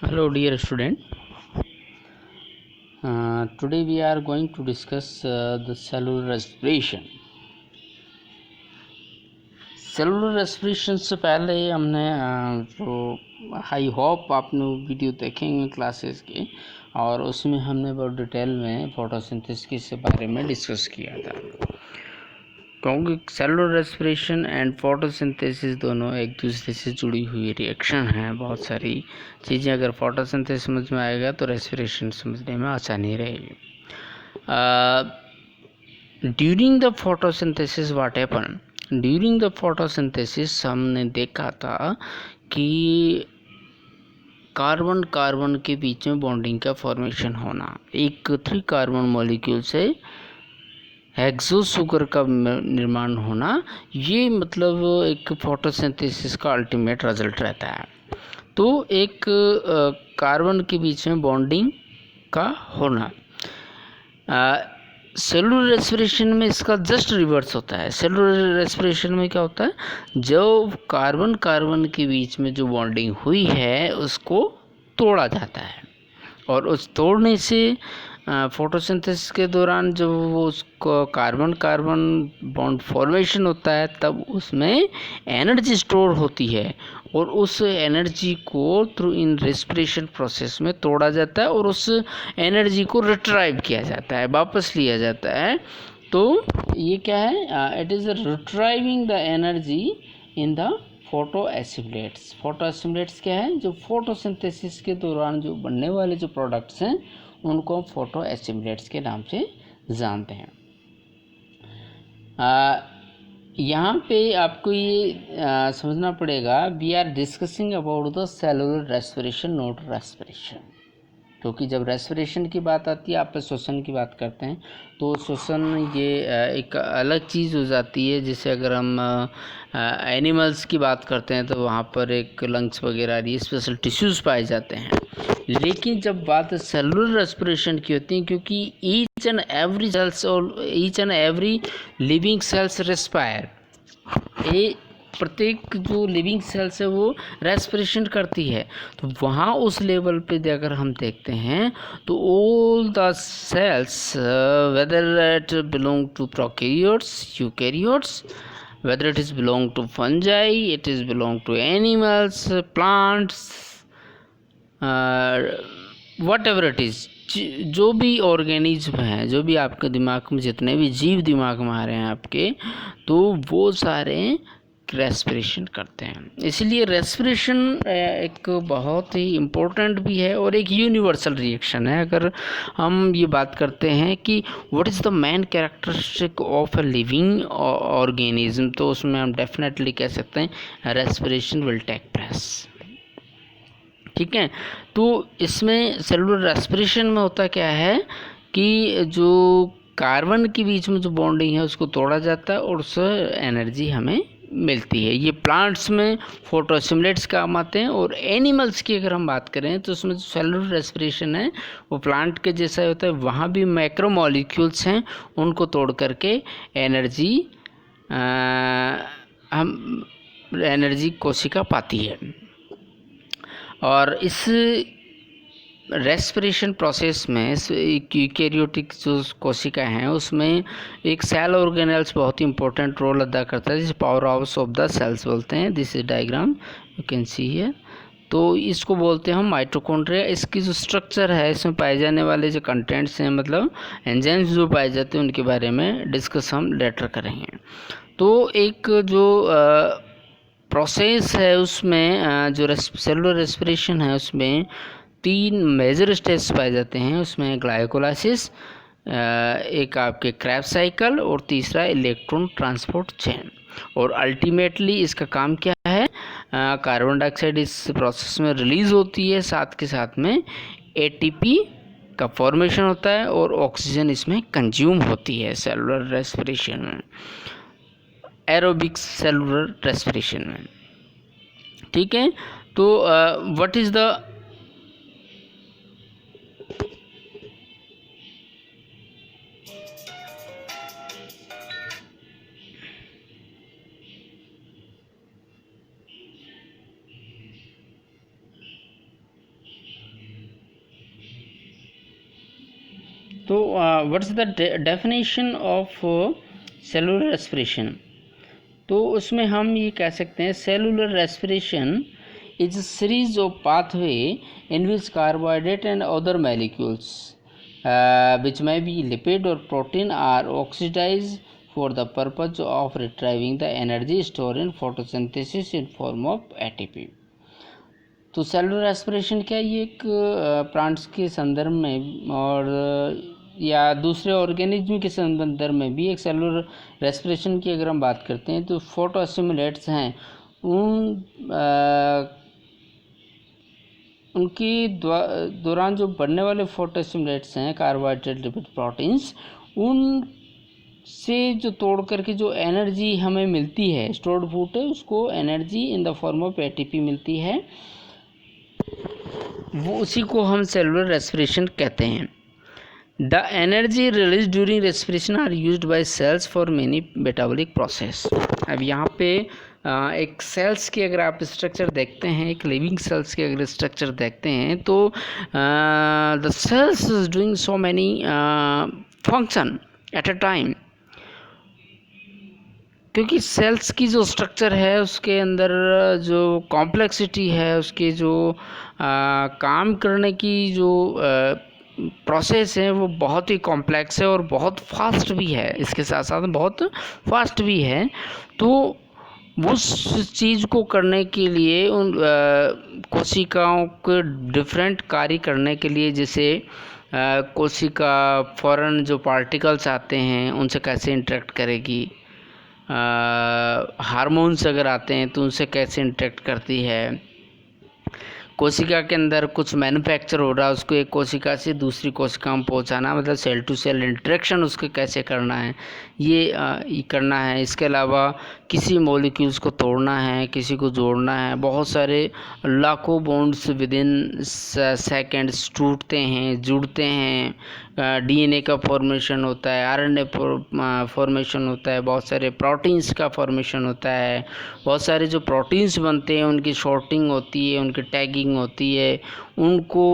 Hello dear student. Today we are going to discuss the cellular respiration. Cellular respiration से पहले हमने जो I hope आपने video देखेंगे क्लासेस के, और उसमें हमने बहुत डिटेल में फोटोसिंथेसिस के बारे में डिस्कस किया था, क्योंकि सेलुलर रेस्पिरेशन एंड फोटोसिंथेसिस दोनों एक दूसरे से जुड़ी हुई रिएक्शन हैं। बहुत सारी चीज़ें अगर फोटोसिंथेसिस समझ में आएगा तो रेस्पिरेशन समझने में आसानी रहेगी। During the photosynthesis what happen, during the photosynthesis हमने देखा था कि कार्बन कार्बन के बीच में बॉन्डिंग का फॉर्मेशन होना, एक 3 कार्बन मॉलिक्यूल से हेक्सो सुगर का निर्माण होना, ये मतलब एक फोटोसिंथेसिस का अल्टीमेट रिजल्ट रहता है। तो एक कार्बन के बीच में बॉन्डिंग का होना। सेलुलर रेस्पिरेशन में इसका जस्ट रिवर्स होता है। सेलुलर रेस्पिरेशन में क्या होता है, जो कार्बन कार्बन के बीच में जो बॉन्डिंग हुई है उसको तोड़ा जाता है, और उस तोड़ने से फोटोसिंथेसिस के दौरान जब वो उसको कार्बन कार्बन बॉन्ड फॉर्मेशन होता है तब उसमें एनर्जी स्टोर होती है, और उस एनर्जी को थ्रू इन रेस्पिरेशन प्रोसेस में तोड़ा जाता है और उस एनर्जी को रिट्राइव किया जाता है, वापस लिया जाता है। तो ये क्या है, it is retrieving the energy in the photo assimilates. Photo assimilates क्या है, जो फोटोसिंथेसिस के दौरान जो बनने वाले जो प्रोडक्ट्स हैं उनको हम फोटो एसिमुलेट्स के नाम से जानते हैं। यहाँ पे आपको ये समझना पड़ेगा, we are discussing about the cellular respiration not respiration, क्योंकि जब रेस्पिरेशन की बात आती है आप श्वसन की बात करते हैं तो श्वसन ये एक अलग चीज़ हो जाती है। जैसे अगर हम एनिमल्स की बात करते हैं तो वहाँ पर एक लंग्स वगैरह स्पेशल टिश्यूज़ पाए जाते हैं, लेकिन जब बात सेलुलर रेस्पिरेशन की होती है, क्योंकि ईच एंड एवरी सेल्स और each and every living cells respire, ये प्रत्येक जो लिविंग सेल्स है वो रेस्पिरेशन करती है। तो वहाँ उस लेवल पे अगर हम देखते हैं तो all the cells, whether it belong to prokaryotes, eukaryotes, whether it is belong to fungi, it is belong to animals, plants, whatever it is, जो भी ऑर्गेनिज्म हैं, जो भी आपके दिमाग में जितने भी जीव दिमाग में आ रहे हैं आपके, तो वो सारे रेस्पिरेशन करते हैं। इसलिए रेस्पिरेशन एक बहुत ही इम्पोर्टेंट भी है और एक यूनिवर्सल रिएक्शन है। अगर हम ये बात करते हैं कि what is the main characteristic of a living organism, तो उसमें हम डेफिनेटली कह सकते हैं रेस्पिरेशन विल टेक प्लेस। ठीक है, तो इसमें सेलुलर रेस्पिरेशन में होता क्या है कि जो कार्बन के बीच में जो बॉन्डिंग है उसको तोड़ा जाता है और उससे एनर्जी हमें मिलती है। ये प्लांट्स में फोटोसिमुलेट्स काम आते हैं, और एनिमल्स की अगर हम बात करें तो उसमें जो सेलुलर रेस्पिरेशन है वो प्लांट के जैसा होता है। वहाँ भी मैक्रोमोलिक्यूल्स हैं, उनको तोड़ करके एनर्जी हम एनर्जी कोशिका पाती है। और इस रेस्पिरेशन प्रोसेस में यूकैरियोटिक जो कोशिका हैं उसमें एक सेल ऑर्गेनेल्स बहुत ही इंपॉर्टेंट रोल अदा करता है, जिसे power house of the cells बोलते हैं। This is diagram you can see here. तो इसको बोलते हैं हम माइटोकॉन्ड्रिया। इसकी जो स्ट्रक्चर है, इसमें पाए जाने वाले जो कंटेंट्स हैं, मतलब एंजाइम्स जो पाए जाते हैं, उनके बारे में डिस्कस हम लेटर करेंगे। तो एक जो प्रोसेस है उसमें जो सेलुलर रेस्पिरेशन है उसमें 3 मेजर स्टेप्स पाए जाते हैं। उसमें ग्लाइकोलाइसिस, एक आपके क्रैब साइकिल, और तीसरा इलेक्ट्रॉन ट्रांसपोर्ट चेन। और अल्टीमेटली इसका काम क्या है, कार्बन डाइऑक्साइड इस प्रोसेस में रिलीज होती है, साथ के साथ में एटीपी का फॉर्मेशन होता है और ऑक्सीजन इसमें कंज्यूम होती है सेलुलर रेस्पिरेशन में, एरोबिक सेलुलर रेस्पिरेशन में। ठीक है, तो व्हाट इज द तो what's the definition of cellular respiration? तो उसमें हम ये कह सकते हैं cellular respiration is a series of pathway in which carbohydrate and other molecules which may be lipid or protein are oxidized for the purpose of retrieving the energy stored in photosynthesis in form of ATP. तो cellular respiration क्या, ये एक plants के संदर्भ में और या दूसरे ऑर्गेनिज्म के संदर्भ में भी एक सेलुलर रेस्पिरेशन की अगर हम बात करते हैं तो फोटो एसिमुलेट्स हैं उनके दौरान जो बनने वाले फोटो एसिमुलेट्स हैं कार्बोहाइड्रेट लिपिड प्रोटीन्स, उन से जो तोड़ करके जो एनर्जी हमें मिलती है स्टोर्ड फूड है उसको energy in the form of ATP मिलती है, वो उसी को हम सेलुलर रेस्पिरेशन कहते हैं। The energy release during respiration are used by cells for many metabolic process. अब यहाँ पे एक सेल्स की अगर आप स्ट्रक्चर देखते हैं, एक लिविंग सेल्स के अगर स्ट्रक्चर देखते हैं तो the cells is doing so many function at a time, क्योंकि सेल्स की जो स्ट्रक्चर है उसके अंदर जो कॉम्प्लेक्सिटी है, उसके जो काम करने की जो प्रोसेस है वो बहुत ही कॉम्प्लेक्स है और बहुत फास्ट भी है, इसके साथ साथ बहुत फास्ट भी है। तो उस चीज़ को करने के लिए उन कोशिकाओं के डिफरेंट कार्य करने के लिए, जैसे कोशिका फॉरेन जो पार्टिकल्स आते हैं उनसे कैसे इंटरेक्ट करेगी, हार्मोन्स अगर आते हैं तो उनसे कैसे इंटरेक्ट करती है, कोशिका के अंदर कुछ मैन्युफैक्चर हो रहा है उसको एक कोशिका से दूसरी कोशिका में पहुंचाना, मतलब सेल टू सेल इंटरेक्शन उसके कैसे करना है ये करना है। इसके अलावा किसी मॉलिक्यूल्स को तोड़ना है, किसी को जोड़ना है, बहुत सारे लाखों बॉन्ड्स विद इन सेकेंड्स टूटते हैं, जुड़ते हैं, डीएनए का फॉर्मेशन होता है, आरएनए फॉर्मेशन होता है, बहुत सारे प्रोटीन्स का फॉर्मेशन होता है, बहुत सारे जो प्रोटीन्स बनते हैं उनकी शॉर्टिंग होती है, उनकी टैगिंग होती है, उनको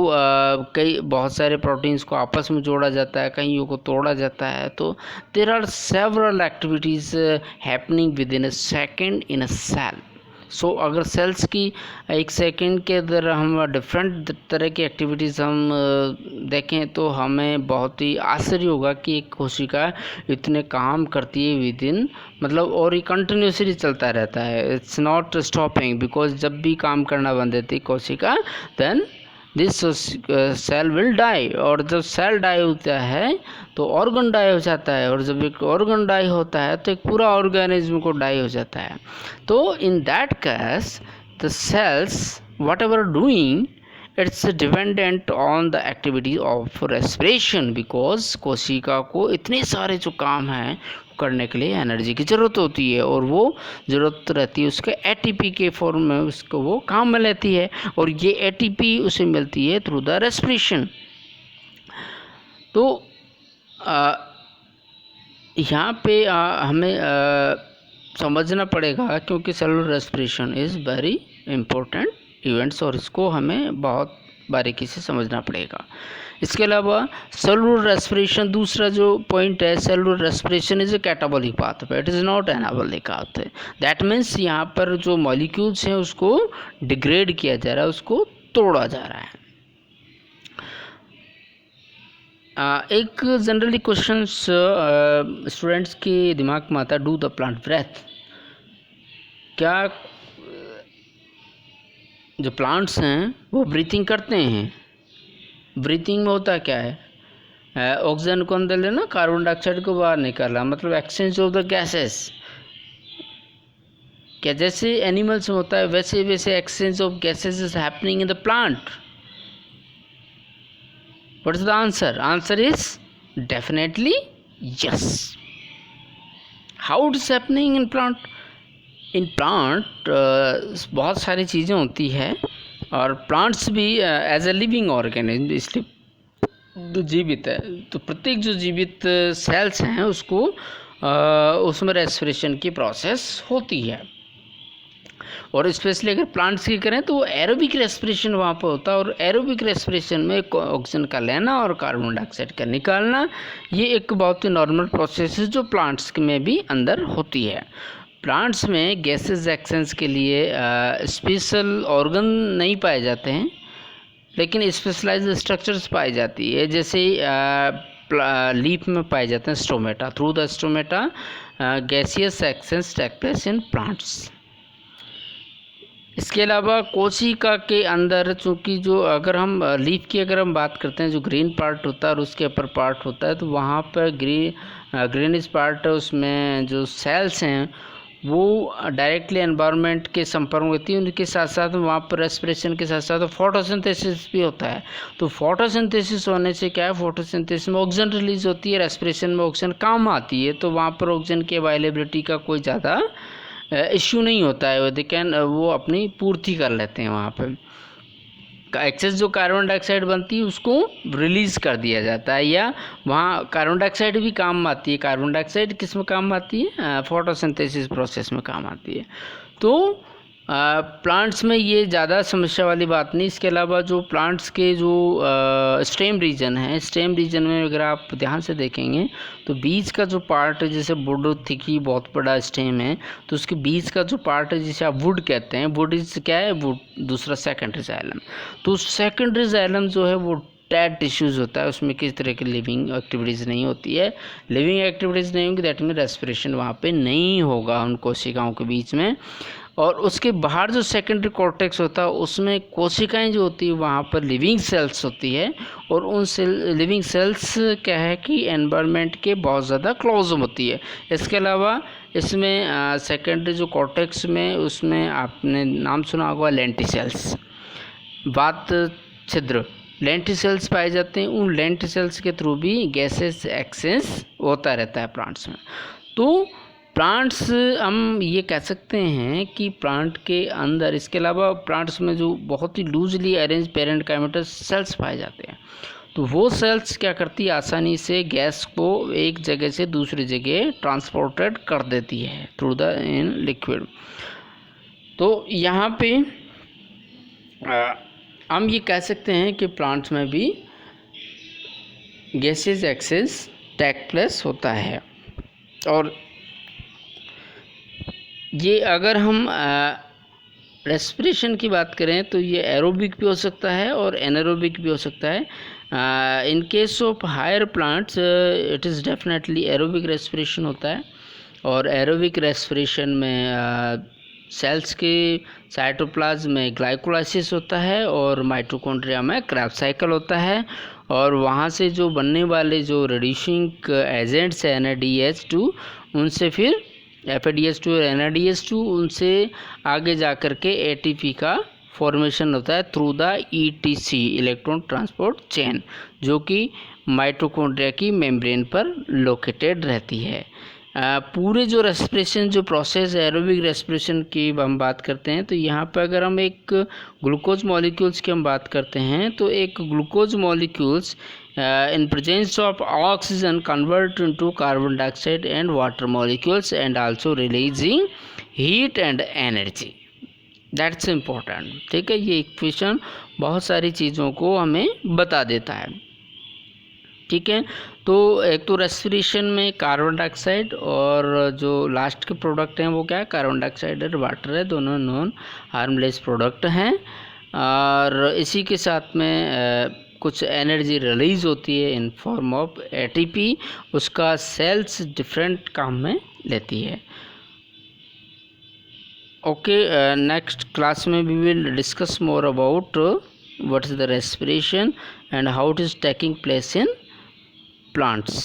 बहुत सारे प्रोटीन्स को आपस में जोड़ा जाता है, कईयों को तोड़ा जाता है। तो there are several activities happening within a second in a cell. So अगर सेल्स की एक सेकंड के अंदर हम डिफरेंट तरह की एक्टिविटीज़ हम देखें तो हमें बहुत ही आश्चर्य होगा कि एक कोशिका इतने काम करती है विद इन, मतलब और ये कंटिन्यूसली चलता रहता है, इट्स नॉट स्टॉपिंग, बिकॉज जब भी काम करना बंद देती कोशिका then this cell will die, और जब सेल डाई होता है तो ऑर्गन डाई हो जाता है, और जब एक ऑर्गन डाई होता है तो एक पूरा ऑर्गेनिज्म को डाई हो जाता है। तो in that case the cells whatever doing its dependent on the activity of respiration, because कोशिका को इतने सारे जो काम हैं करने के लिए एनर्जी की ज़रूरत होती है, और वो ज़रूरत रहती है उसके एटीपी के फॉर्म में, उसको वो काम में लेती है, और ये एटीपी उसे मिलती है थ्रू द रेस्पिरेशन। तो यहाँ पे हमें समझना पड़ेगा, क्योंकि cellular respiration is very important events और इसको हमें बहुत बारीकी से समझना पड़ेगा। इसके अलावा सेलुलर रेस्पिरेशन दूसरा जो पॉइंट है, cellular respiration is a catabolic pathway, it is not anabolic pathway. That means यहाँ पर जो मॉलिक्यूल्स हैं उसको डिग्रेड किया जा रहा है, उसको तोड़ा जा रहा है। एक जनरली क्वेश्चन स्टूडेंट्स के दिमाग में आता है, डू द प्लांट ब्रेथ, क्या जो प्लांट्स हैं वो ब्रीथिंग करते हैं? ब्रीथिंग में होता क्या है, ऑक्सीजन को अंदर लेना, कार्बन डाइऑक्साइड को बाहर निकालना, मतलब एक्सचेंज ऑफ द गैसेस। क्या जैसे एनिमल्स में होता है वैसे वैसे exchange of gases is happening in the plant? What is the answer? Answer is definitely yes. How it is happening in plant? In plant बहुत सारी चीज़ें होती है, और प्लांट्स भी एज ए लिविंग ऑर्गेनिज्म, इसलिए जो जीवित है, तो प्रत्येक जो जीवित सेल्स हैं उसको उसमें रेस्पिरेशन की प्रोसेस होती है। और स्पेशली अगर प्लांट्स की करें तो एरोबिक रेस्पिरेशन वहाँ पर होता है, और एरोबिक रेस्पिरेशन में ऑक्सीजन का लेना और कार्बन डाइऑक्साइड का निकालना, ये एक बहुत ही नॉर्मल प्रोसेस है जो प्लांट्स में भी अंदर होती है। प्लांट्स में गैसेस एक्सचेंज के लिए स्पेशल ऑर्गन नहीं पाए जाते हैं, लेकिन स्पेशलाइज्ड स्ट्रक्चर्स पाई जाती है, जैसे लीफ में पाए जाते हैं stomata. Through the stomata gaseous exchange take place in plants. इसके अलावा कोशिका के अंदर, चूँकि जो अगर हम लीफ की अगर हम बात करते हैं, जो ग्रीन पार्ट होता है और उसके अपर पार्ट होता है, तो वहाँ पर ग्रीनिश पार्ट, उसमें जो सेल्स हैं वो डायरेक्टली एनवायरनमेंट के संपर्क में होती है। उनके साथ साथ वहाँ पर रेस्पिरेशन के साथ साथ फोटोसिंथेसिस भी होता है। तो फोटोसिंथेसिस होने से क्या है, फोटोसिंथेसिस में ऑक्सीजन रिलीज होती है, रेस्पिरेशन में ऑक्सीजन काम आती है, तो वहाँ पर ऑक्सीजन की अवेलेबिलिटी का कोई ज़्यादा इश्यू नहीं होता है। वो अपनी पूर्ति कर लेते हैं। वहाँ पे एक्सेस जो कार्बन डाइऑक्साइड बनती है उसको रिलीज़ कर दिया जाता है, या वहाँ कार्बन डाइऑक्साइड भी काम आती है। कार्बन डाइऑक्साइड किस में काम आती है, फोटोसिंथेसिस प्रोसेस में काम आती है। तो प्लांट्स में ये ज़्यादा समस्या वाली बात नहीं। इसके अलावा जो प्लांट्स के जो स्टेम रीजन है, स्टेम रीजन में अगर आप ध्यान से देखेंगे तो बीच का जो पार्ट है, जैसे वुड थिकी बहुत बड़ा स्टेम है, तो उसके बीच का जो पार्ट है जिसे आप वुड कहते हैं, वुड इज क्या है, वुड दूसरा सेकेंडरी जाइलम। तो सेकेंडरी जाइलम जो है वो डेड टिश्यूज़ होता है, उसमें किसी तरह की लिविंग एक्टिविटीज़ नहीं होती है। लिविंग एक्टिविटीज़ नहीं होंगी, दैट मीन रेस्पिरेशन वहाँ पे नहीं होगा उन कोशिकाओं के बीच में। और उसके बाहर जो सेकेंडरी कॉर्टेक्स होता है उसमें कोशिकाएं जो होती है वहाँ पर लिविंग सेल्स होती है, और उन लिविंग सेल्स क्या है कि एनवायरनमेंट के बहुत ज़्यादा क्लोज होती है। इसके अलावा इसमें सेकेंडरी जो कॉर्टेक्स में, उसमें आपने नाम सुना होगा लेंटिसेल्स, बात छिद्र लेंटिसेल्स पाए जाते हैं। उन लेंटिसेल्स के थ्रू भी गैसेस एक्सचेंज होता रहता है प्लांट्स में। तो प्लांट्स हम ये कह सकते हैं कि प्लांट के अंदर, इसके अलावा प्लांट्स में जो बहुत ही लूजली अरेंज पेरेंट काइमेटल सेल्स पाए जाते हैं, तो वो सेल्स क्या करती है, आसानी से गैस को एक जगह से दूसरी जगह ट्रांसपोर्टेड कर देती है थ्रू द इन लिक्विड। तो यहाँ पे हम ये कह सकते हैं कि प्लांट्स में भी गैसेस एक्सचेंज टेक प्लेस होता है। और ये अगर हम रेस्पिरेशन की बात करें तो ये एरोबिक भी हो सकता है और एनारोबिक भी हो सकता है। In case of higher plants it is definitely aerobic respiration होता है। और एरोबिक रेस्पिरेशन में सेल्स के साइटोप्लाज्म में ग्लाइकोलाइसिस होता है और माइटोकॉन्ड्रिया में क्रेब्स साइकिल होता है। और वहाँ से जो बनने वाले जो रिड्यूसिंग एजेंट्स हैं NADH2, उनसे फिर FADH2 और NADH2, उनसे आगे जा कर के ATP का फॉर्मेशन होता है through the ETC electron transport chain, जो कि माइटोकॉन्ड्रिया की मेम्ब्रेन पर लोकेटेड रहती है। पूरे जो रेस्पिरेशन जो प्रोसेस है एरोबिक रेस्पिरेशन की हम बात करते हैं, तो यहाँ पर अगर हम एक ग्लूकोज मॉलिक्यूल्स की हम बात करते हैं, तो एक glucose molecules in presence of oxygen convert into carbon dioxide and water molecules and also releasing heat and energy. That's important. ठीक है, ये इक्वेशन बहुत सारी चीज़ों को हमें बता देता है। ठीक है, तो एक तो रेस्पिरेशन में कार्बन डाइऑक्साइड और जो लास्ट के प्रोडक्ट हैं वो क्या है, कार्बन डाइऑक्साइड और वाटर है, दोनों नॉन हार्मलेस प्रोडक्ट हैं। और इसी के साथ में कुछ एनर्जी रिलीज़ होती है इन फॉर्म ऑफ ATP, उसका सेल्स डिफरेंट काम में लेती है। ओके, नेक्स्ट क्लास में we will discuss more about what is the respiration and how it is taking place in plants.